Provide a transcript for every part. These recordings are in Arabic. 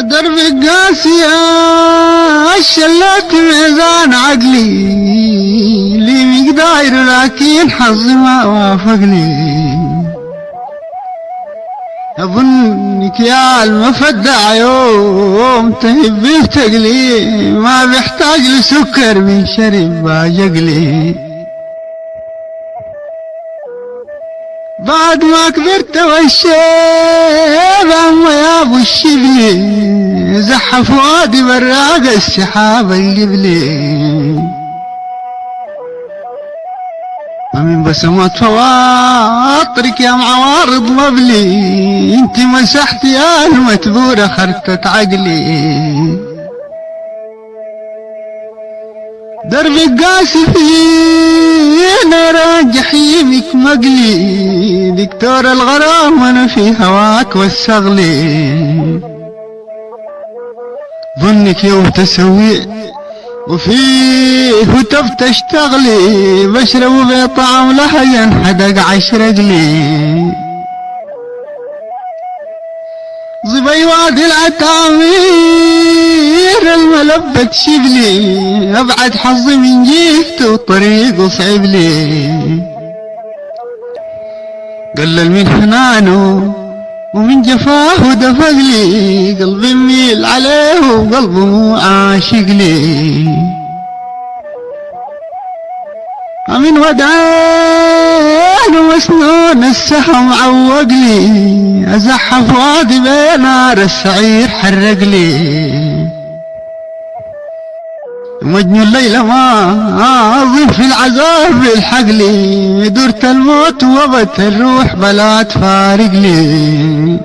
درب قاسية شلت ميزان عقلي لي مقدار لكن حظي ما وافقني. أظنك يا المفدع يوم تهبي تقلي ما بيحتاج لسكر من شرب باجقلي. بعد ما كبرت والشيب عم يا ابو الشبلي زحف وادي براق السحاب القبلي. ومن بسمات فواطرك يا معوارض مبلي انت مسحت يا المتبورة خرطة عقلي. دربك قاسي في نار جحيمك مقلي دكتور الغرام وانا في هواك والسغلي. ظنك يوم تسوي وفيه وتب تشتغلي بشرب بطعم لها ينحدق 10 رجلي. ظبي وادي العتامير الملبت شبلي ابعد حظي من جيته وطريقه صعب لي. قلل من حنانه ومن جفاه دفق لي قلبي يميل عليه وقلبه مو عاشق لي. من ودعان ومسنون السهم عوق لي ازحف وادي بين نار السعير حرق لي. مجنون الليلة ما أظن في العذاب بالحق لي دورة الموت وبت الروح بلا تفارق لي.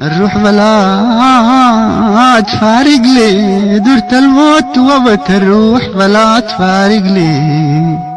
الروح بلا تفارق لي دورة الموت وبت الروح بلا تفارق لي.